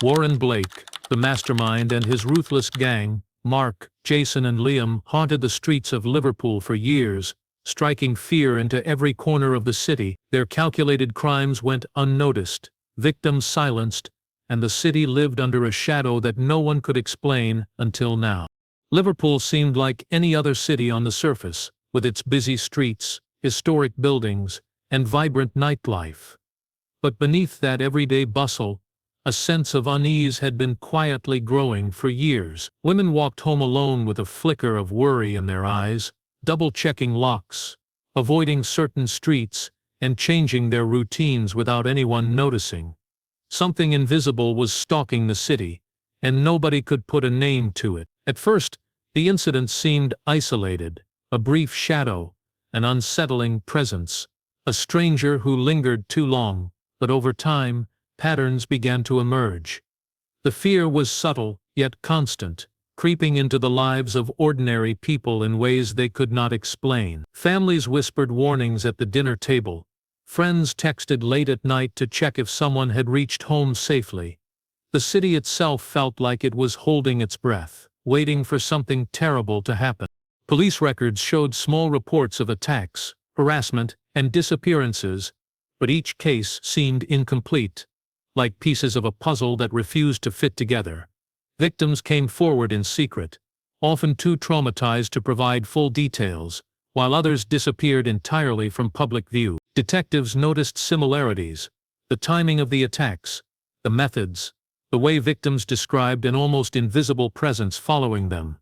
Warren Blake, the mastermind, and his ruthless gang, Mark, Jason and Liam, haunted the streets of Liverpool for years, striking fear into every corner of the city. Their calculated crimes went unnoticed, victims silenced, and the city lived under a shadow that no one could explain until now. Liverpool seemed like any other city on the surface, with its busy streets, historic buildings, and vibrant nightlife. But beneath that everyday bustle, a sense of unease had been quietly growing for years. Women walked home alone with a flicker of worry in their eyes, double-checking locks, avoiding certain streets, and changing their routines without anyone noticing. Something invisible was stalking the city, and nobody could put a name to it. At first, the incident seemed isolated, a brief shadow, an unsettling presence, a stranger who lingered too long, but over time, patterns began to emerge. The fear was subtle, yet constant, creeping into the lives of ordinary people in ways they could not explain. Families whispered warnings at the dinner table. Friends texted late at night to check if someone had reached home safely. The city itself felt like it was holding its breath, waiting for something terrible to happen. Police records showed small reports of attacks, harassment, and disappearances, but each case seemed incomplete, like pieces of a puzzle that refused to fit together. Victims came forward in secret, often too traumatized to provide full details, while others disappeared entirely from public view. Detectives noticed similarities: the timing of the attacks, the methods, the way victims described an almost invisible presence following them.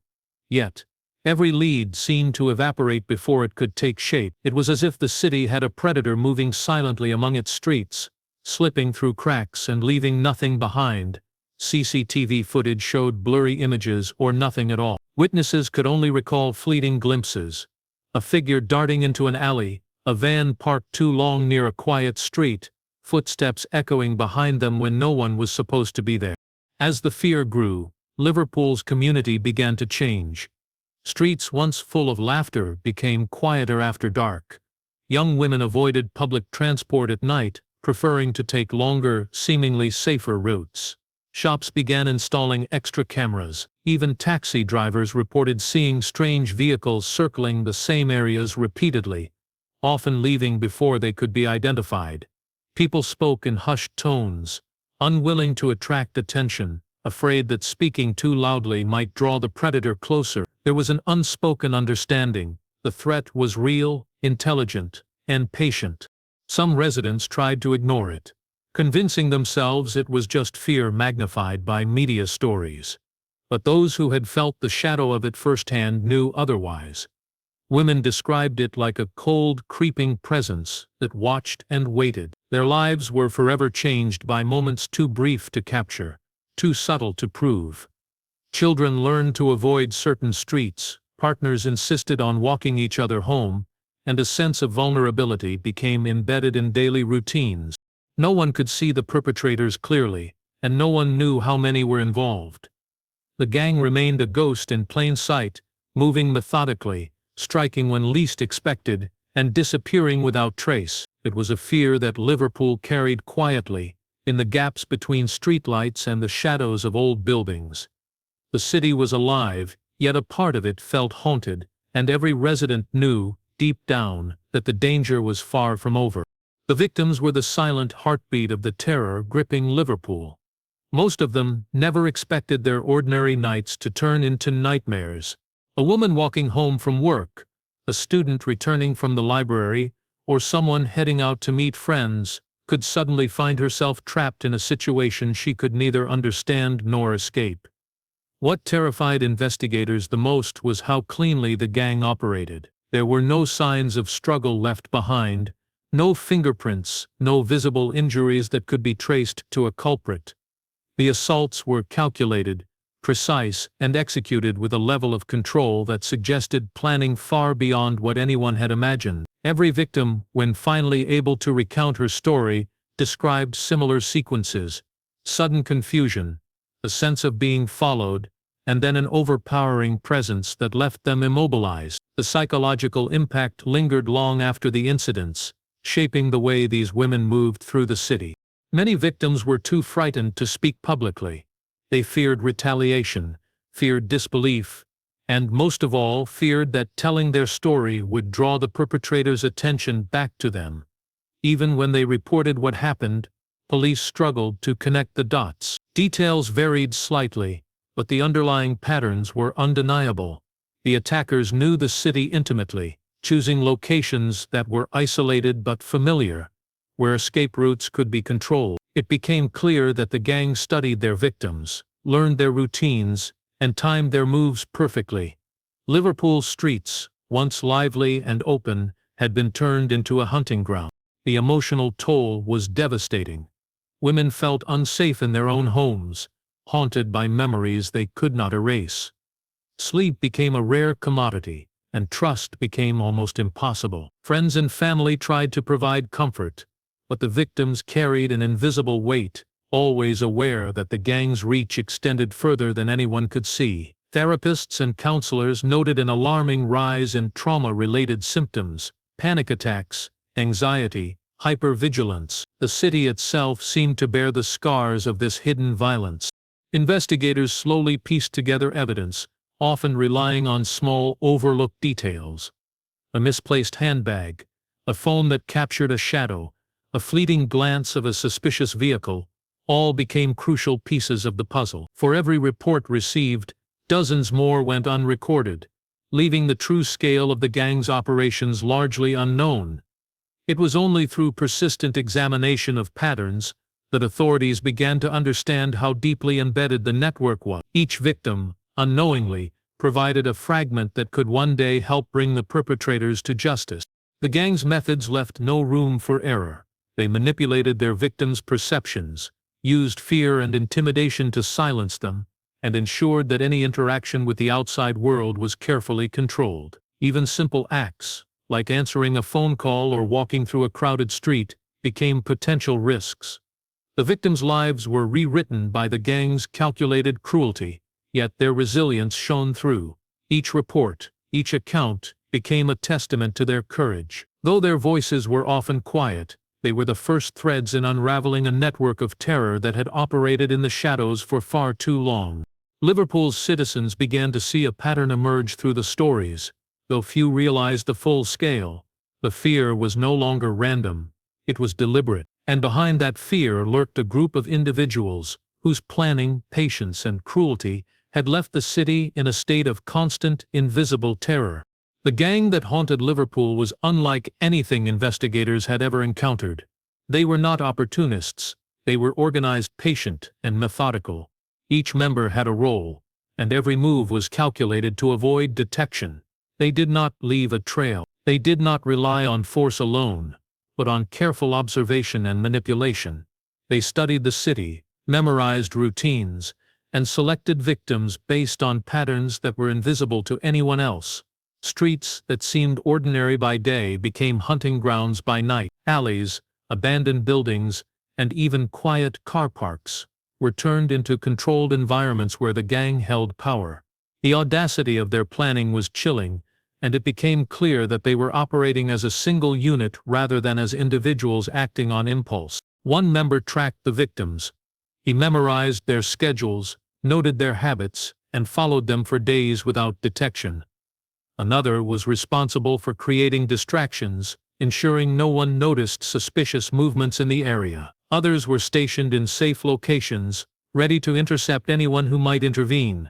Yet, every lead seemed to evaporate before it could take shape. It was as if the city had a predator moving silently among its streets, slipping through cracks and leaving nothing behind. CCTV footage showed blurry images or nothing at all. Witnesses could only recall fleeting glimpses: a figure darting into an alley, a van parked too long near a quiet street, footsteps echoing behind them when no one was supposed to be there. As the fear grew, Liverpool's community began to change. Streets once full of laughter became quieter after dark. Young women avoided public transport at night, preferring to take longer, seemingly safer routes. Shops began installing extra cameras. Even taxi drivers reported seeing strange vehicles circling the same areas repeatedly, often leaving before they could be identified. People spoke in hushed tones, unwilling to attract attention, afraid that speaking too loudly might draw the predator closer. There was an unspoken understanding: the threat was real, intelligent, and patient. Some residents tried to ignore it, convincing themselves it was just fear magnified by media stories. But those who had felt the shadow of it firsthand knew otherwise. Women described it like a cold, creeping presence that watched and waited. Their lives were forever changed by moments too brief to capture, too subtle to prove. Children learned to avoid certain streets, partners insisted on walking each other home, and a sense of vulnerability became embedded in daily routines. No one could see the perpetrators clearly, and no one knew how many were involved. The gang remained a ghost in plain sight, moving methodically, striking when least expected, and disappearing without trace. It was a fear that Liverpool carried quietly, in the gaps between streetlights and the shadows of old buildings. The city was alive, yet a part of it felt haunted, and every resident knew, deep down, that the danger was far from over. The victims were the silent heartbeat of the terror gripping Liverpool. Most of them never expected their ordinary nights to turn into nightmares. A woman walking home from work, a student returning from the library, or someone heading out to meet friends, could suddenly find herself trapped in a situation she could neither understand nor escape. What terrified investigators the most was how cleanly the gang operated. There were no signs of struggle left behind, no fingerprints, no visible injuries that could be traced to a culprit. The assaults were calculated, precise, and executed with a level of control that suggested planning far beyond what anyone had imagined. Every victim, when finally able to recount her story, described similar sequences: sudden confusion, a sense of being followed, and then an overpowering presence that left them immobilized. The psychological impact lingered long after the incidents, shaping the way these women moved through the city. Many victims were too frightened to speak publicly. They feared retaliation, feared disbelief, and most of all feared that telling their story would draw the perpetrators' attention back to them. Even when they reported what happened, police struggled to connect the dots. Details varied slightly, but the underlying patterns were undeniable. The attackers knew the city intimately, choosing locations that were isolated but familiar, where escape routes could be controlled. It became clear that the gang studied their victims, learned their routines, and timed their moves perfectly. Liverpool's streets, once lively and open, had been turned into a hunting ground. The emotional toll was devastating. Women felt unsafe in their own homes, haunted by memories they could not erase. Sleep became a rare commodity, and trust became almost impossible. Friends and family tried to provide comfort, but the victims carried an invisible weight, always aware that the gang's reach extended further than anyone could see. Therapists and counselors noted an alarming rise in trauma-related symptoms, panic attacks, anxiety, hypervigilance. The city itself seemed to bear the scars of this hidden violence. Investigators slowly pieced together evidence, often relying on small, overlooked details. A misplaced handbag, a phone that captured a shadow, a fleeting glance of a suspicious vehicle, all became crucial pieces of the puzzle. For every report received, dozens more went unrecorded, leaving the true scale of the gang's operations largely unknown. It was only through persistent examination of patterns that authorities began to understand how deeply embedded the network was. Each victim, unknowingly, provided a fragment that could one day help bring the perpetrators to justice. The gang's methods left no room for error. They manipulated their victims' perceptions, used fear and intimidation to silence them, and ensured that any interaction with the outside world was carefully controlled. Even simple acts, like answering a phone call or walking through a crowded street, became potential risks. The victims' lives were rewritten by the gang's calculated cruelty, yet their resilience shone through. Each report, each account, became a testament to their courage. Though their voices were often quiet, they were the first threads in unraveling a network of terror that had operated in the shadows for far too long. Liverpool's citizens began to see a pattern emerge through the stories. Though few realized the full scale, the fear was no longer random, it was deliberate. And behind that fear lurked a group of individuals whose planning, patience, and cruelty had left the city in a state of constant, invisible terror. The gang that haunted Liverpool was unlike anything investigators had ever encountered. They were not opportunists, they were organized, patient, and methodical. Each member had a role, and every move was calculated to avoid detection. They did not leave a trail. They did not rely on force alone, but on careful observation and manipulation. They studied the city, memorized routines, and selected victims based on patterns that were invisible to anyone else. Streets that seemed ordinary by day became hunting grounds by night. Alleys, abandoned buildings, and even quiet car parks were turned into controlled environments where the gang held power. The audacity of their planning was chilling, and it became clear that they were operating as a single unit rather than as individuals acting on impulse. One member tracked the victims. He memorized their schedules, noted their habits, and followed them for days without detection. Another was responsible for creating distractions, ensuring no one noticed suspicious movements in the area. Others were stationed in safe locations, ready to intercept anyone who might intervene.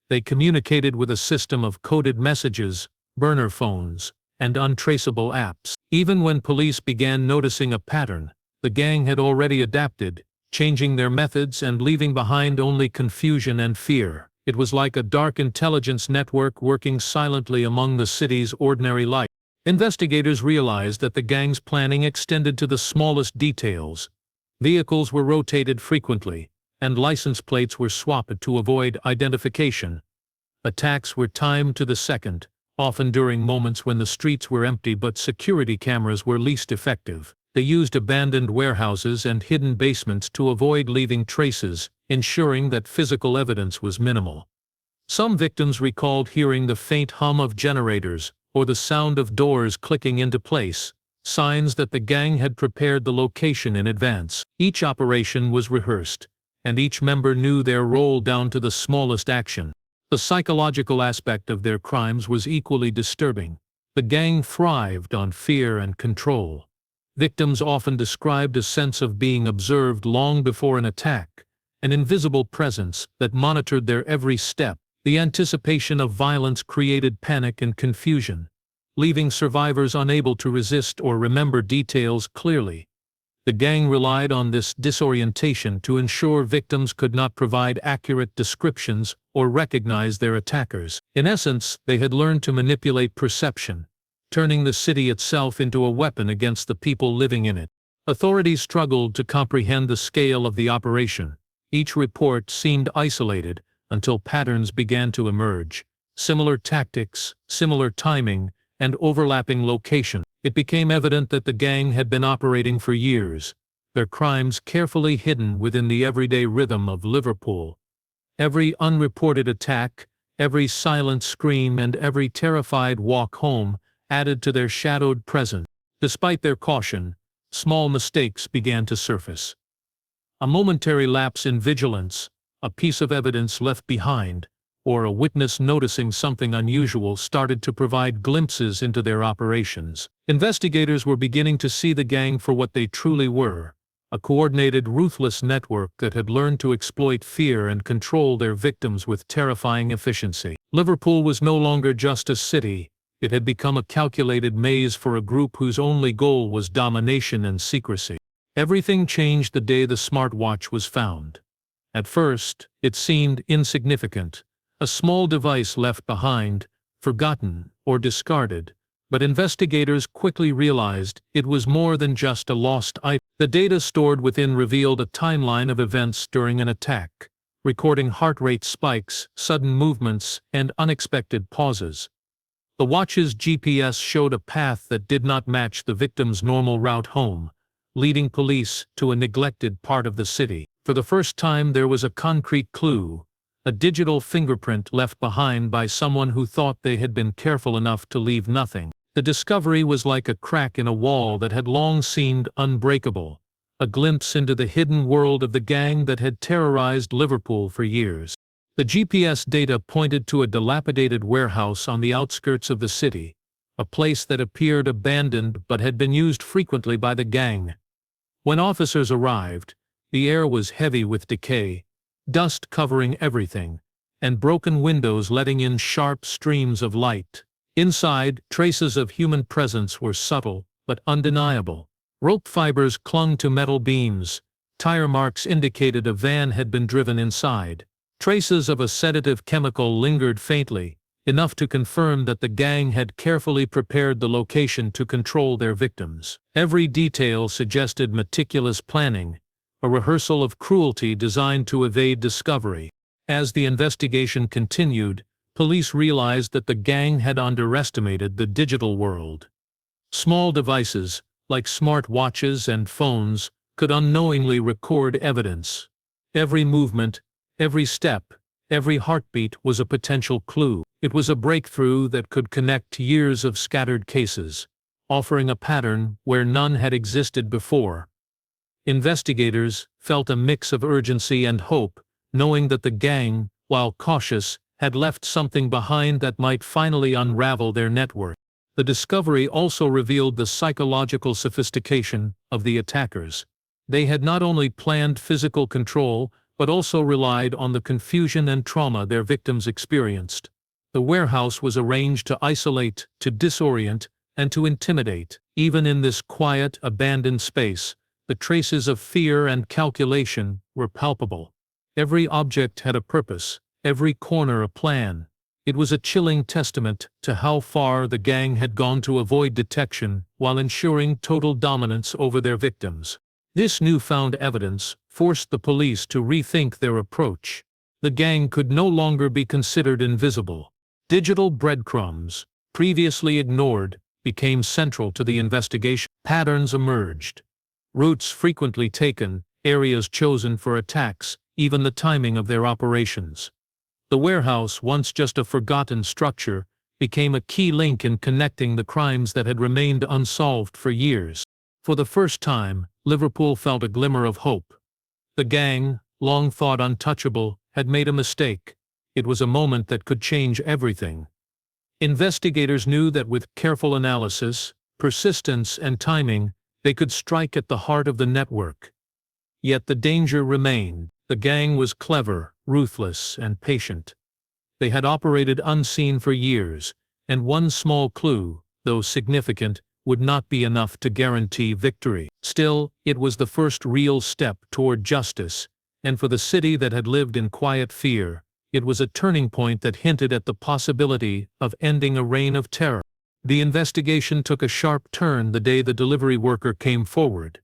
They communicated with a system of coded messages, burner phones, and untraceable apps. Even when police began noticing a pattern, the gang had already adapted, changing their methods and leaving behind only confusion and fear. It was like a dark intelligence network working silently among the city's ordinary life. Investigators realized that the gang's planning extended to the smallest details. Vehicles were rotated frequently, and license plates were swapped to avoid identification. Attacks were timed to the second, often during moments when the streets were empty but security cameras were least effective. They used abandoned warehouses and hidden basements to avoid leaving traces, ensuring that physical evidence was minimal. Some victims recalled hearing the faint hum of generators or the sound of doors clicking into place, signs that the gang had prepared the location in advance. Each operation was rehearsed, and each member knew their role down to the smallest action. The psychological aspect of their crimes was equally disturbing. The gang thrived on fear and control. Victims often described a sense of being observed long before an attack, an invisible presence that monitored their every step. The anticipation of violence created panic and confusion, leaving survivors unable to resist or remember details clearly. The gang relied on this disorientation to ensure victims could not provide accurate descriptions or recognize their attackers. In essence, they had learned to manipulate perception, turning the city itself into a weapon against the people living in it. Authorities struggled to comprehend the scale of the operation. Each report seemed isolated until patterns began to emerge. Similar tactics, similar timing, and overlapping location. It became evident that the gang had been operating for years, their crimes carefully hidden within the everyday rhythm of Liverpool. Every unreported attack, every silent scream, and every terrified walk home added to their shadowed presence. Despite their caution, small mistakes began to surface. A momentary lapse in vigilance, a piece of evidence left behind, or a witness noticing something unusual started to provide glimpses into their operations. Investigators were beginning to see the gang for what they truly were, a coordinated, ruthless network that had learned to exploit fear and control their victims with terrifying efficiency. Liverpool was no longer just a city, it had become a calculated maze for a group whose only goal was domination and secrecy. Everything changed the day the smartwatch was found. At first, it seemed insignificant, a small device left behind, forgotten or discarded, but investigators quickly realized it was more than just a lost item. The data stored within revealed a timeline of events during an attack, recording heart rate spikes, sudden movements, and unexpected pauses. The watch's GPS showed a path that did not match the victim's normal route home, leading police to a neglected part of the city. For the first time, there was a concrete clue, a digital fingerprint left behind by someone who thought they had been careful enough to leave nothing. The discovery was like a crack in a wall that had long seemed unbreakable, a glimpse into the hidden world of the gang that had terrorized Liverpool for years. The GPS data pointed to a dilapidated warehouse on the outskirts of the city, a place that appeared abandoned but had been used frequently by the gang. When officers arrived, the air was heavy with decay, dust covering everything, and broken windows letting in sharp streams of light. Inside, traces of human presence were subtle but undeniable. Rope fibers clung to metal beams, tire marks indicated a van had been driven inside. Traces of a sedative chemical lingered faintly, enough to confirm that the gang had carefully prepared the location to control their victims. Every detail suggested meticulous planning, a rehearsal of cruelty designed to evade discovery. As the investigation continued, police realized that the gang had underestimated the digital world. Small devices, like smart watches and phones, could unknowingly record evidence. Every movement, every step, every heartbeat was a potential clue. It was a breakthrough that could connect years of scattered cases, offering a pattern where none had existed before. Investigators felt a mix of urgency and hope, knowing that the gang, while cautious, had left something behind that might finally unravel their network. The discovery also revealed the psychological sophistication of the attackers. They had not only planned physical control, but also relied on the confusion and trauma their victims experienced. The warehouse was arranged to isolate, to disorient, and to intimidate. Even in this quiet, abandoned space, the traces of fear and calculation were palpable. Every object had a purpose, every corner a plan. It was a chilling testament to how far the gang had gone to avoid detection while ensuring total dominance over their victims. This newfound evidence forced the police to rethink their approach. The gang could no longer be considered invisible. Digital breadcrumbs, previously ignored, became central to the investigation. Patterns emerged. Routes frequently taken, areas chosen for attacks, even the timing of their operations. The warehouse, once just a forgotten structure, became a key link in connecting the crimes that had remained unsolved for years. For the first time, Liverpool felt a glimmer of hope. The gang, long thought untouchable, had made a mistake. It was a moment that could change everything. Investigators knew that with careful analysis, persistence, and timing, they could strike at the heart of the network. Yet the danger remained. The gang was clever, ruthless, and patient. They had operated unseen for years, and one small clue, though significant, would not be enough to guarantee victory. Still, it was the first real step toward justice, and for the city that had lived in quiet fear, it was a turning point that hinted at the possibility of ending a reign of terror. The investigation took a sharp turn the day the delivery worker came forward.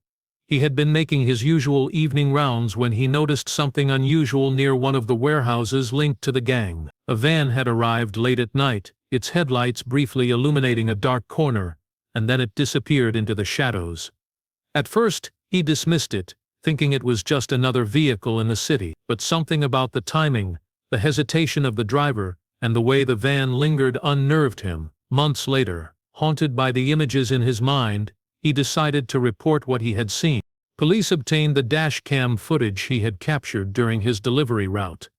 He had been making his usual evening rounds when he noticed something unusual near one of the warehouses linked to the gang. A van had arrived late at night, its headlights briefly illuminating a dark corner, and then it disappeared into the shadows. At first, he dismissed it, thinking it was just another vehicle in the city, but something about the timing, the hesitation of the driver, and the way the van lingered unnerved him. Months later, haunted by the images in his mind, he decided to report what he had seen. Police obtained the dash-cam footage he had captured during his delivery route.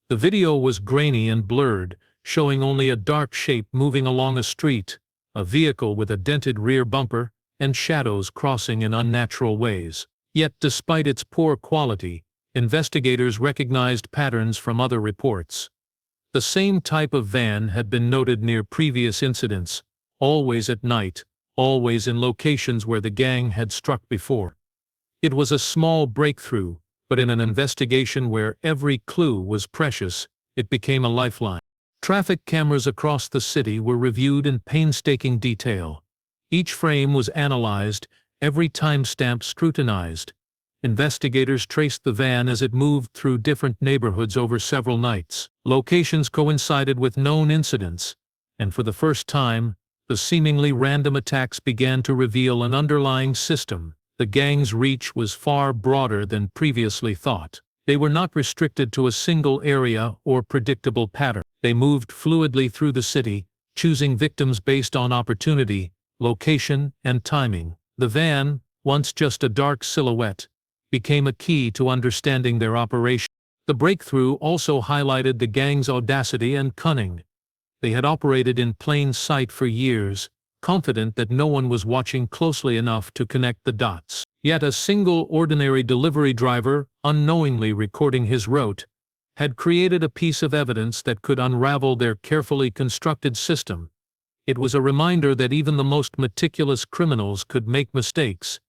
The video was grainy and blurred, showing only a dark shape moving along a street, a vehicle with a dented rear bumper, and shadows crossing in unnatural ways. Yet despite its poor quality, investigators recognized patterns from other reports. The same type of van had been noted near previous incidents, always at night, always in locations where the gang had struck before. It was a small breakthrough, but in an investigation where every clue was precious, it became a lifeline. Traffic cameras across the city were reviewed in painstaking detail. Each frame was analyzed, every timestamp scrutinized. Investigators traced the van as it moved through different neighborhoods over several nights. Locations coincided with known incidents, and for the first time, the seemingly random attacks began to reveal an underlying system. The gang's reach was far broader than previously thought. They were not restricted to a single area or predictable pattern. They moved fluidly through the city, choosing victims based on opportunity, location, and timing. The van, once just a dark silhouette, became a key to understanding their operation. The breakthrough also highlighted the gang's audacity and cunning. They had operated in plain sight for years, confident that no one was watching closely enough to connect the dots. Yet a single ordinary delivery driver, unknowingly recording his route, had created a piece of evidence that could unravel their carefully constructed system. It was a reminder that even the most meticulous criminals could make mistakes,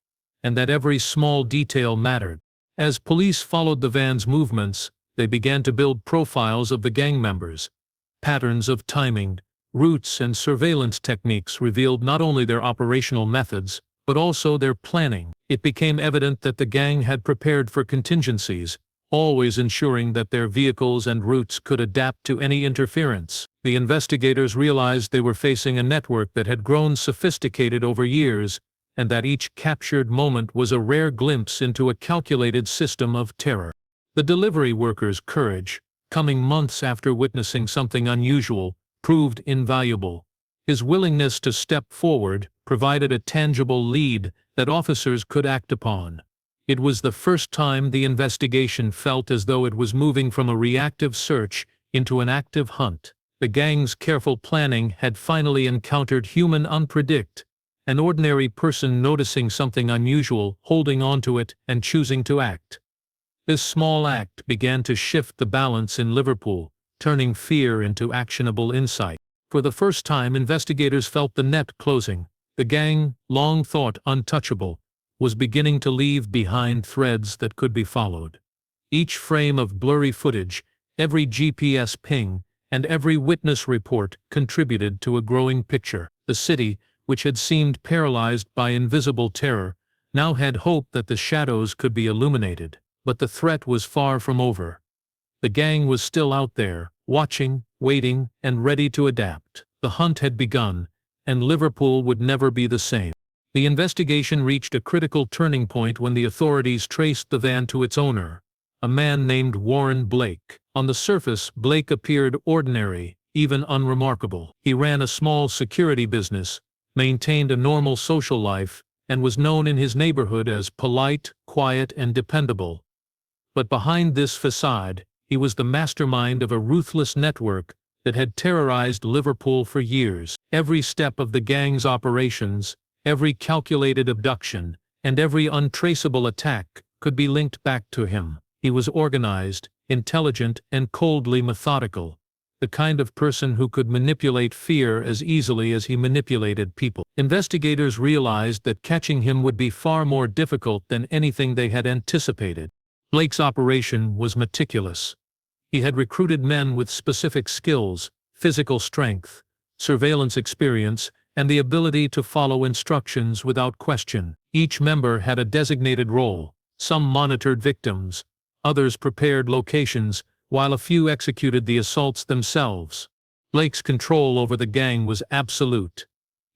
and that every small detail mattered. As police followed the van's movements, they began to build profiles of the gang members. Patterns of timing, routes, and surveillance techniques revealed not only their operational methods, but also their planning. It became evident that the gang had prepared for contingencies, always ensuring that their vehicles and routes could adapt to any interference. The investigators realized they were facing a network that had grown sophisticated over years, and that each captured moment was a rare glimpse into a calculated system of terror. The delivery worker's courage, coming months after witnessing something unusual, proved invaluable. His willingness to step forward provided a tangible lead that officers could act upon. It was the first time the investigation felt as though it was moving from a reactive search into an active hunt. The gang's careful planning had finally encountered human unpredict, an ordinary person noticing something unusual, holding onto it, and choosing to act. This small act began to shift the balance in Liverpool, turning fear into actionable insight. For the first time, investigators felt the net closing. The gang, long thought untouchable, was beginning to leave behind threads that could be followed. Each frame of blurry footage, every GPS ping, and every witness report contributed to a growing picture. The city, which had seemed paralyzed by invisible terror, now had hope that the shadows could be illuminated. But the threat was far from over. The gang was still out there, watching, waiting, and ready to adapt. The hunt had begun, and Liverpool would never be the same. The investigation reached a critical turning point when the authorities traced the van to its owner, a man named Warren Blake. On the surface, Blake appeared ordinary, even unremarkable. He ran a small security business, maintained a normal social life, and was known in his neighborhood as polite, quiet, and dependable. But behind this facade, he was the mastermind of a ruthless network that had terrorized Liverpool for years. Every step of the gang's operations, every calculated abduction, and every untraceable attack could be linked back to him. He was organized, intelligent, and coldly methodical, the kind of person who could manipulate fear as easily as he manipulated people. Investigators realized that catching him would be far more difficult than anything they had anticipated. Blake's operation was meticulous. He had recruited men with specific skills, physical strength, surveillance experience, and the ability to follow instructions without question. Each member had a designated role. Some monitored victims, others prepared locations, while a few executed the assaults themselves. Blake's control over the gang was absolute.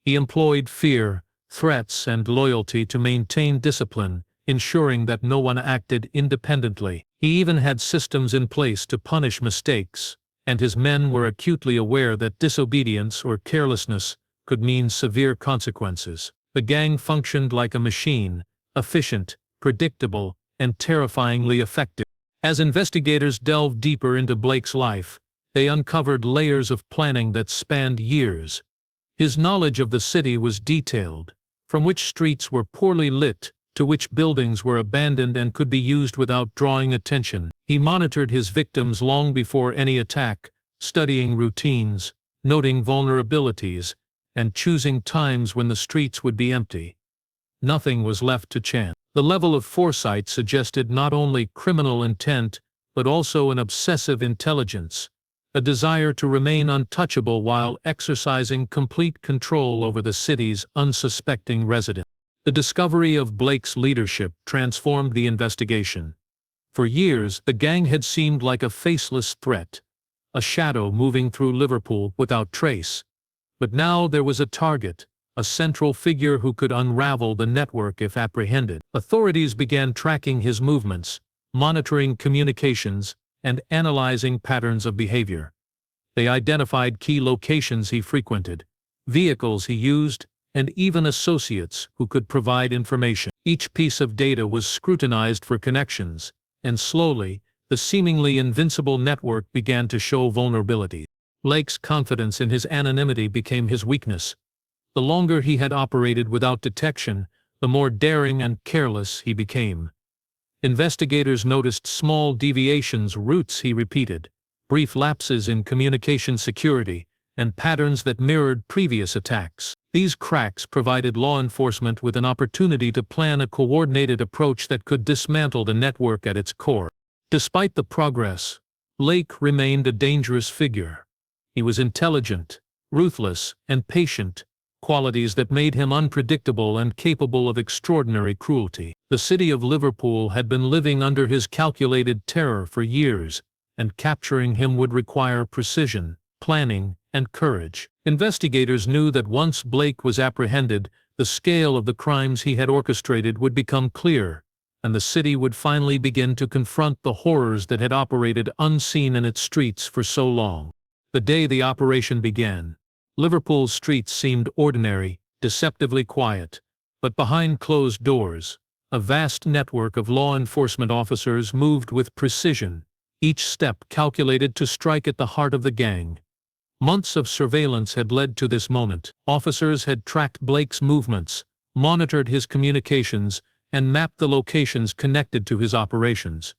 He employed fear, threats, and loyalty to maintain discipline, ensuring that no one acted independently. He even had systems in place to punish mistakes, and his men were acutely aware that disobedience or carelessness could mean severe consequences. The gang functioned like a machine, efficient, predictable, and terrifyingly effective. As investigators delved deeper into Blake's life, they uncovered layers of planning that spanned years. His knowledge of the city was detailed, from which streets were poorly lit to which buildings were abandoned and could be used without drawing attention. He monitored his victims long before any attack, studying routines, noting vulnerabilities, and choosing times when the streets would be empty. Nothing was left to chance. The level of foresight suggested not only criminal intent, but also an obsessive intelligence, a desire to remain untouchable while exercising complete control over the city's unsuspecting residents. The discovery of Blake's leadership transformed the investigation. For years, the gang had seemed like a faceless threat, a shadow moving through Liverpool without trace. But now there was a target, a central figure who could unravel the network if apprehended. Authorities began tracking his movements, monitoring communications, and analyzing patterns of behavior. They identified key locations he frequented, vehicles he used, and even associates who could provide information. Each piece of data was scrutinized for connections, and slowly, the seemingly invincible network began to show vulnerabilities. Blake's confidence in his anonymity became his weakness. The longer he had operated without detection, the more daring and careless he became. Investigators noticed small deviations, routes he repeated, brief lapses in communication security, and patterns that mirrored previous attacks. These cracks provided law enforcement with an opportunity to plan a coordinated approach that could dismantle the network at its core. Despite the progress, Blake remained a dangerous figure. He was intelligent, ruthless, and patient, qualities that made him unpredictable and capable of extraordinary cruelty. The city of Liverpool had been living under his calculated terror for years, and capturing him would require precision, planning, and courage. Investigators knew that once Blake was apprehended, the scale of the crimes he had orchestrated would become clear, and the city would finally begin to confront the horrors that had operated unseen in its streets for so long. The day the operation began, Liverpool's streets seemed ordinary, deceptively quiet, but behind closed doors, a vast network of law enforcement officers moved with precision, each step calculated to strike at the heart of the gang. Months of surveillance had led to this moment. Officers had tracked Blake's movements, monitored his communications, and mapped the locations connected to his operations.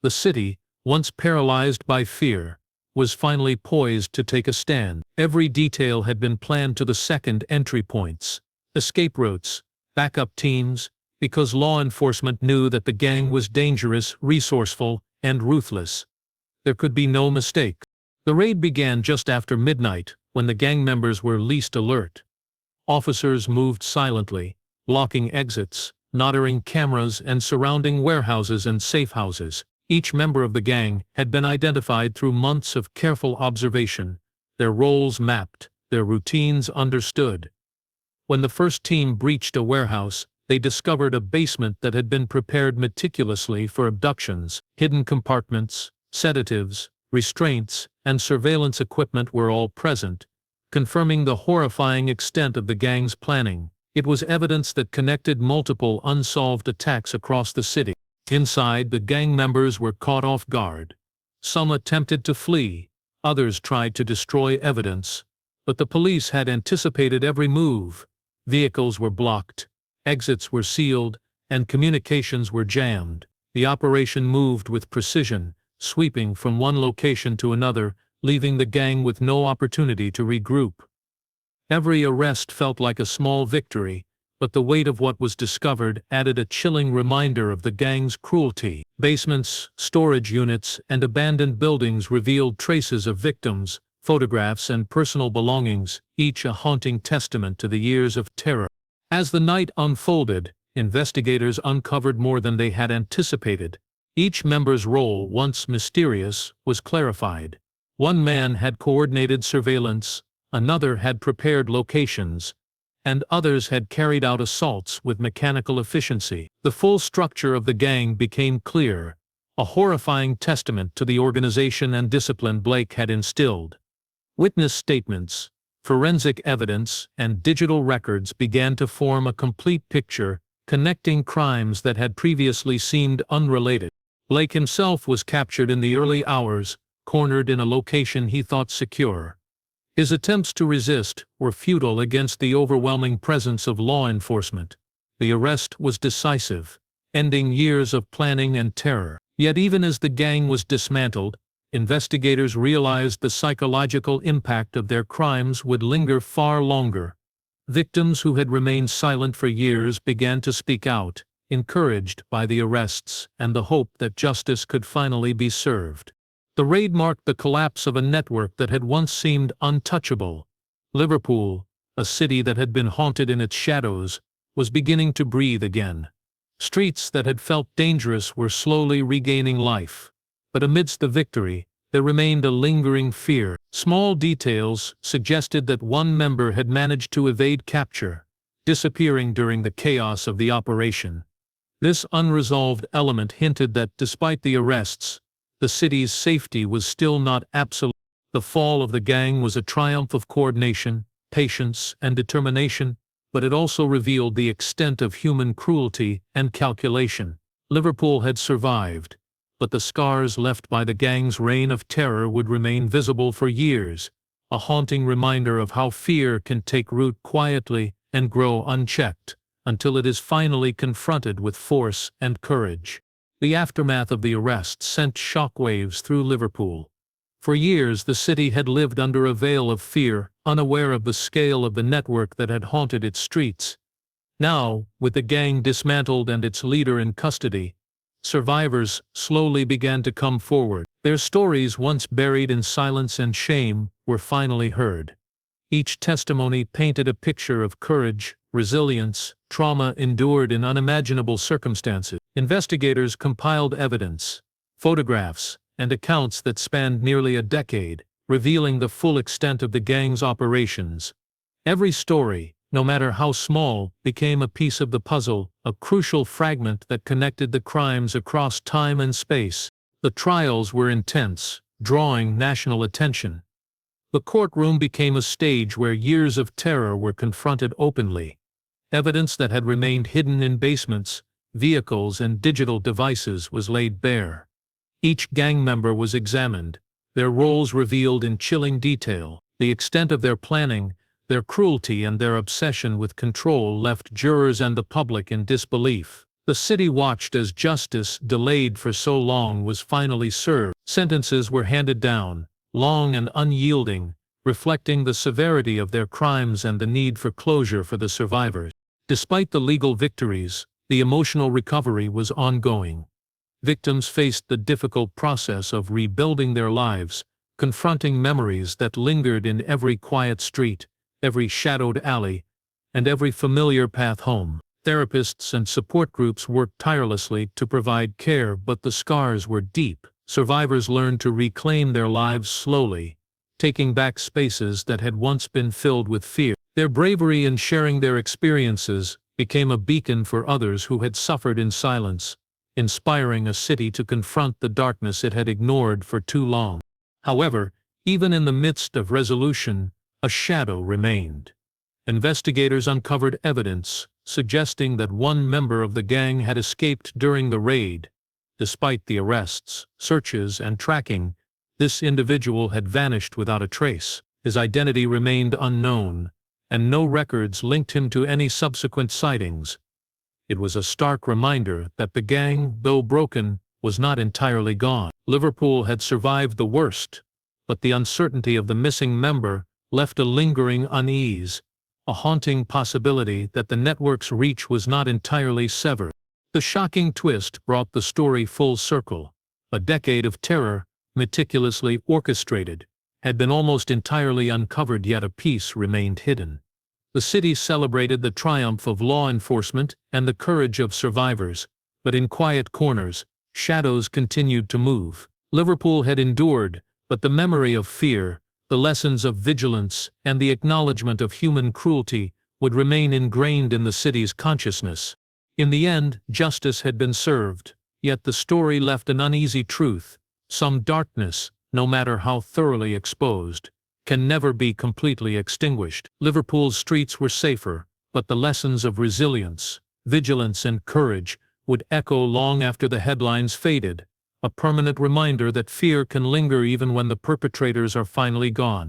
The city, once paralyzed by fear, was finally poised to take a stand. Every detail had been planned to the second: entry points, escape routes, backup teams, because law enforcement knew that the gang was dangerous, resourceful, and ruthless. There could be no mistake. The raid began just after midnight, when the gang members were least alert. Officers moved silently, blocking exits, monitoring cameras, and surrounding warehouses and safe houses. Each member of the gang had been identified through months of careful observation, their roles mapped, their routines understood. When the first team breached a warehouse, they discovered a basement that had been prepared meticulously for abductions: hidden compartments, sedatives, restraints, and surveillance equipment were all present, confirming the horrifying extent of the gang's planning. It was evidence that connected multiple unsolved attacks across the city. Inside, the gang members were caught off guard. Some attempted to flee, others tried to destroy evidence, but the police had anticipated every move. Vehicles were blocked, exits were sealed, and communications were jammed. The operation moved with precision, sweeping from one location to another, leaving the gang with no opportunity to regroup. Every arrest felt like a small victory, but the weight of what was discovered added a chilling reminder of the gang's cruelty. Basements, storage units, and abandoned buildings revealed traces of victims, photographs, and personal belongings, each a haunting testament to the years of terror. As the night unfolded, investigators uncovered more than they had anticipated. Each member's role, once mysterious, was clarified. One man had coordinated surveillance, another had prepared locations, and others had carried out assaults with mechanical efficiency. The full structure of the gang became clear, a horrifying testament to the organization and discipline Blake had instilled. Witness statements, forensic evidence, and digital records began to form a complete picture, connecting crimes that had previously seemed unrelated. Blake himself was captured in the early hours, cornered in a location he thought secure. His attempts to resist were futile against the overwhelming presence of law enforcement. The arrest was decisive, ending years of planning and terror. Yet even as the gang was dismantled, investigators realized the psychological impact of their crimes would linger far longer. Victims who had remained silent for years began to speak out, encouraged by the arrests and the hope that justice could finally be served. The raid marked the collapse of a network that had once seemed untouchable. Liverpool, a city that had been haunted in its shadows, was beginning to breathe again. Streets that had felt dangerous were slowly regaining life. But amidst the victory, there remained a lingering fear. Small details suggested that one member had managed to evade capture, disappearing during the chaos of the operation. This unresolved element hinted that despite the arrests, the city's safety was still not absolute. The fall of the gang was a triumph of coordination, patience, and determination, but it also revealed the extent of human cruelty and calculation. Liverpool had survived, but the scars left by the gang's reign of terror would remain visible for years, a haunting reminder of how fear can take root quietly and grow unchecked, until it is finally confronted with force and courage. The aftermath of the arrest sent shockwaves through Liverpool. For years the city had lived under a veil of fear, unaware of the scale of the network that had haunted its streets. Now, with the gang dismantled and its leader in custody, survivors slowly began to come forward. Their stories, once buried in silence and shame, were finally heard. Each testimony painted a picture of courage, resilience, trauma endured in unimaginable circumstances. Investigators compiled evidence, photographs, and accounts that spanned nearly a decade, revealing the full extent of the gang's operations. Every story, no matter how small, became a piece of the puzzle, a crucial fragment that connected the crimes across time and space. The trials were intense, drawing national attention. The courtroom became a stage where years of terror were confronted openly. Evidence that had remained hidden in basements, vehicles, and digital devices was laid bare. Each gang member was examined, their roles revealed in chilling detail. The extent of their planning, their cruelty, and their obsession with control left jurors and the public in disbelief. The city watched as justice, delayed for so long, was finally served. Sentences were handed down, long and unyielding, reflecting the severity of their crimes and the need for closure for the survivors. Despite the legal victories, the emotional recovery was ongoing. Victims faced the difficult process of rebuilding their lives, confronting memories that lingered in every quiet street, every shadowed alley, and every familiar path home. Therapists and support groups worked tirelessly to provide care, but the scars were deep. Survivors learned to reclaim their lives slowly, taking back spaces that had once been filled with fear. Their bravery in sharing their experiences became a beacon for others who had suffered in silence, inspiring a city to confront the darkness it had ignored for too long. However, Even in the midst of resolution, a shadow remained. Investigators uncovered evidence suggesting that one member of the gang had escaped during the raid. Despite the arrests, searches, and tracking, this individual had vanished without a trace. His identity remained unknown, and no records linked him to any subsequent sightings. It was a stark reminder that the gang, though broken, was not entirely gone. Liverpool had survived the worst, but the uncertainty of the missing member left a lingering unease, a haunting possibility that the network's reach was not entirely severed. The shocking twist brought the story full circle. A decade of terror, meticulously orchestrated, had been almost entirely uncovered, yet a piece remained hidden. The city celebrated the triumph of law enforcement and the courage of survivors, but in quiet corners, shadows continued to move. Liverpool had endured, but the memory of fear, the lessons of vigilance, and the acknowledgement of human cruelty would remain ingrained in the city's consciousness. In the end, justice had been served, yet the story left an uneasy truth. Some darkness, no matter how thoroughly exposed, can never be completely extinguished. Liverpool's streets were safer, but the lessons of resilience, vigilance, and courage would echo long after the headlines faded, a permanent reminder that fear can linger even when the perpetrators are finally gone.